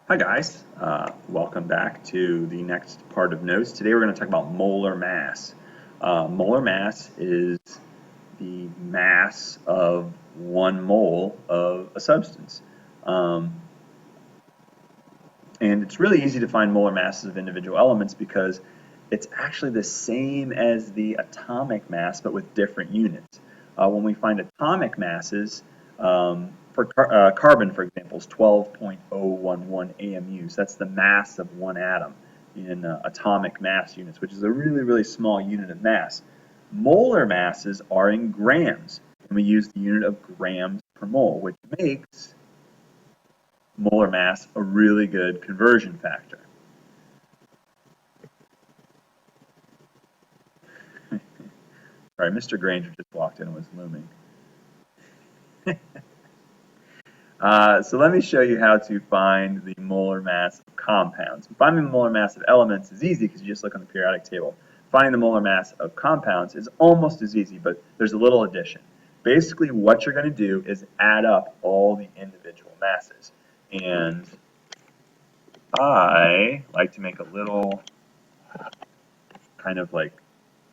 Hi guys, welcome back to the next part of notes. Today we're going to talk about molar mass. Molar mass is the mass of 1 mole of a substance. Um, and it's really easy to find molar masses of individual elements because it's actually the same as the atomic mass but with different units. When we find atomic masses, for carbon, for example, is 12.011 AMUs. That's the mass of one atom in atomic mass units, which is a really, really small unit of mass. Molar masses are in grams, and we use the unit of grams per mole, which makes molar mass a really good conversion factor. All right, Mr. Granger just walked in and was looming. So let me show you how to find the molar mass of compounds. Finding the molar mass of elements is easy because you just look on the periodic table. Finding the molar mass of compounds is almost as easy, but there's a little addition. Basically, what you're going to do is add up all the individual masses. And I like to make a little kind of like,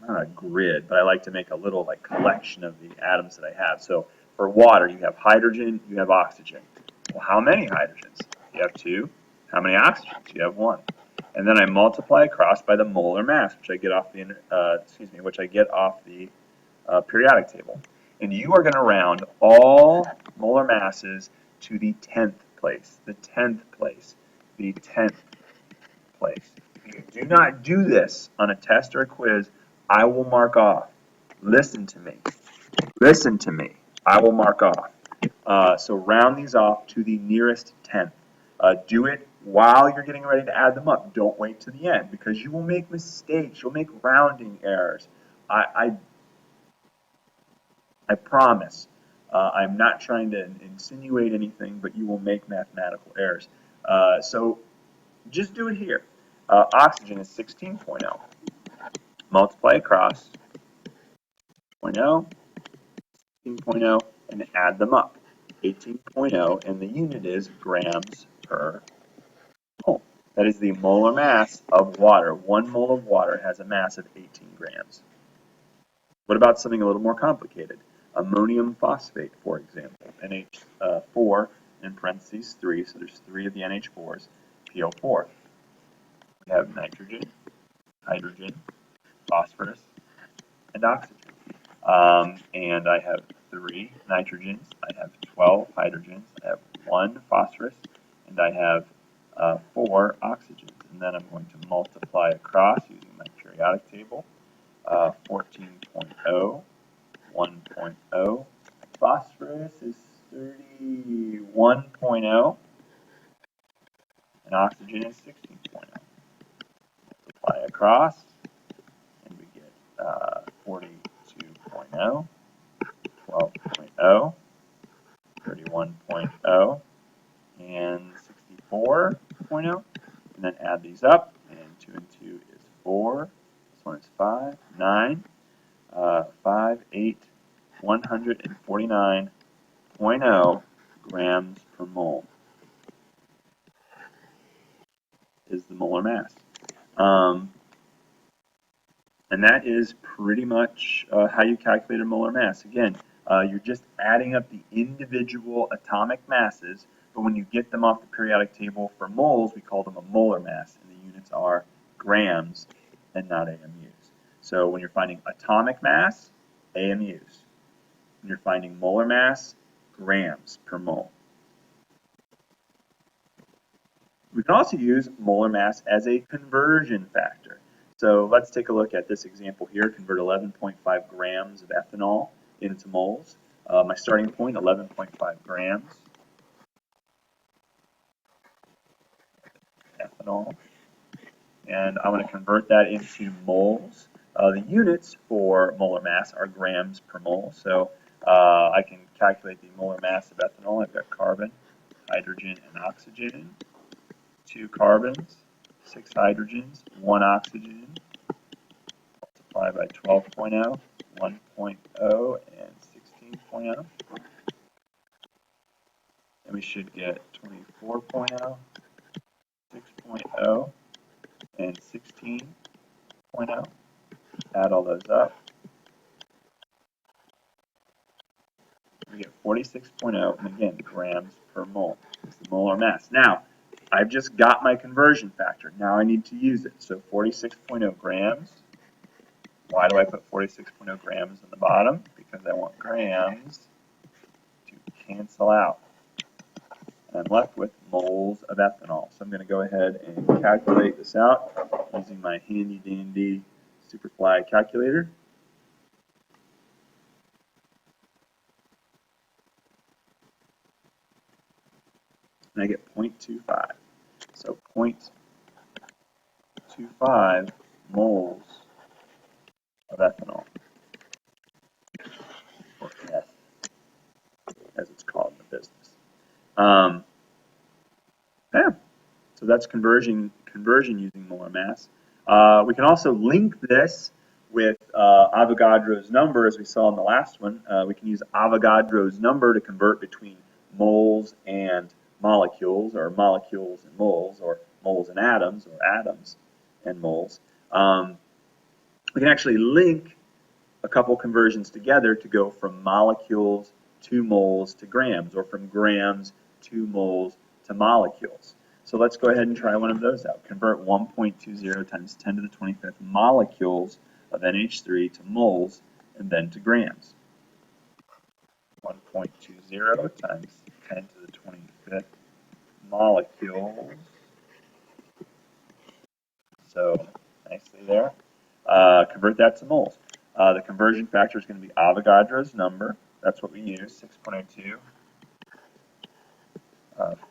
not a grid, but I like to make a little like collection of the atoms that I have. So for water, you have hydrogen, you have oxygen. Well, how many hydrogens? You have 2. How many oxygens? You have 1. And then I multiply across by the molar mass, which I get off the periodic table. And you are going to round all molar masses to the 10th place, the 10th place, the 10th place. If you do not do this on a test or a quiz, I will mark off. Listen to me. Listen to me. I will mark off. So round these off to the nearest tenth. Do it while you're getting ready to add them up. Don't wait to the end because you will make mistakes. You'll make rounding errors. I promise. I'm not trying to insinuate anything, but you will make mathematical errors. So just do it here. Oxygen is 16.0. Multiply across 0.0, 16.0, and add them up. 18.0, and the unit is grams per mole. That is the molar mass of water. 1 mole of water has a mass of 18 grams. What about something a little more complicated? Ammonium phosphate, for example, NH4 in parentheses 3, so there's 3 of the NH4s, PO4. We have nitrogen, hydrogen, phosphorus, and oxygen. And I have 3 nitrogens, I have 12 hydrogens, I have 1 phosphorus, and I have 4 oxygens. And then I'm going to multiply across using my periodic table. 14.0, 1.0, phosphorus is 31.0, and oxygen is 16.0. Multiply across, and we get 42.0. 12.0, 31.0, and 64.0, and then add these up, and 2 and 2 is 4, this one is 5, 9, 5, 8, 149.0 grams per mole is the molar mass. And that is pretty much how you calculate a molar mass. Again, you're just adding up the individual atomic masses, but when you get them off the periodic table for moles, we call them a molar mass, and the units are grams and not AMUs. So when you're finding atomic mass, AMUs. When you're finding molar mass, grams per mole. We can also use molar mass as a conversion factor. So let's take a look at this example here. Convert 11.5 grams of ethanol into moles. My starting point, 11.5 grams ethanol. And I'm going to convert that into moles. The units for molar mass are grams per mole. So I can calculate the molar mass of ethanol. I've got carbon, hydrogen, and oxygen. 2 carbons, 6 hydrogens, 1 oxygen. Multiply by 12.0, 1.0, and 16.0. And we should get 24.0, 17.0 and 16.0. Add all those up. We get 46.0, and again, grams per mole is the molar mass. Now, I've just got my conversion factor. Now I need to use it. So 46.0 grams. Why do I put 46.0 grams on the bottom? Because I want grams to cancel out. And I'm left with moles of ethanol. So I'm going to go ahead and calculate this out using my handy dandy Superfly calculator. And I get 0.25. So 0.25 moles of ethanol, or F, as it's called in the business. Yeah, so that's conversion using molar mass. We can also link this with Avogadro's number, as we saw in the last one. We can use Avogadro's number to convert between moles and molecules, or molecules and moles, or moles and atoms, or atoms and moles. We can actually link a couple conversions together to go from molecules to moles to grams, or from grams to moles to molecules. So let's go ahead and try one of those out. Convert 1.20 times 10 to the 25th molecules of NH3 to moles and then to grams. 1.20 times 10 to the 25th molecules. So nicely there. Convert that to moles. The conversion factor is going to be Avogadro's number. That's what we use, 6.02.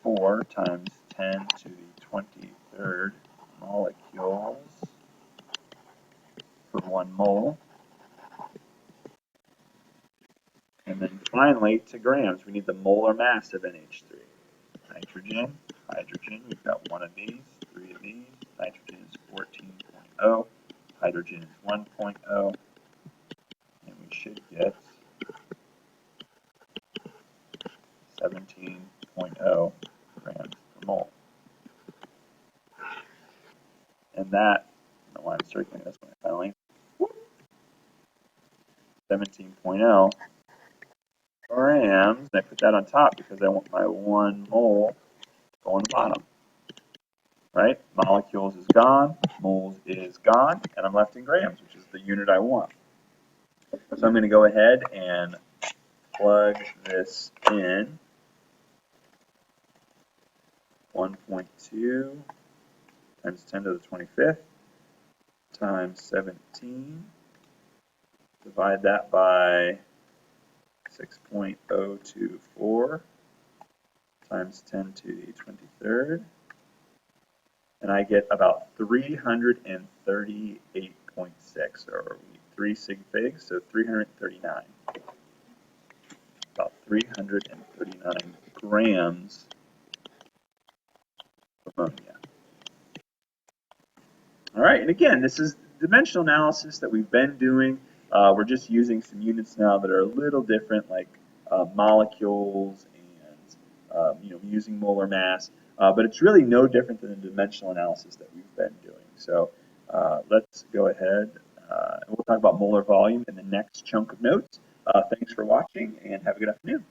4 times 10 to the 23rd molecules for 1 mole. And then finally, to grams, we need the molar mass of NH3. Nitrogen, hydrogen, we've got 1 of these, 3 of these. Nitrogen is 14.0, hydrogen is 1.0, and we should get 17.0 grams per mole. And that, I don't know why I'm circling this one finally, 17.0 grams. And I put that on top because I want my 1 mole to go on the bottom. Right? Molecules is gone, moles is gone, and I'm left in grams, which is the unit I want. So I'm going to go ahead and plug this in. 1.2 times 10 to the 25th times 17. Divide that by 6.024 times 10 to the 23rd. And I get about 338.6, or 3 sig figs, so 339. About 339 grams of ammonia. All right, and again, this is dimensional analysis that we've been doing. We're just using some units now that are a little different, like molecules and using molar mass. But it's really no different than the dimensional analysis that we've been doing. So let's go ahead and we'll talk about molar volume in the next chunk of notes. Thanks for watching and have a good afternoon.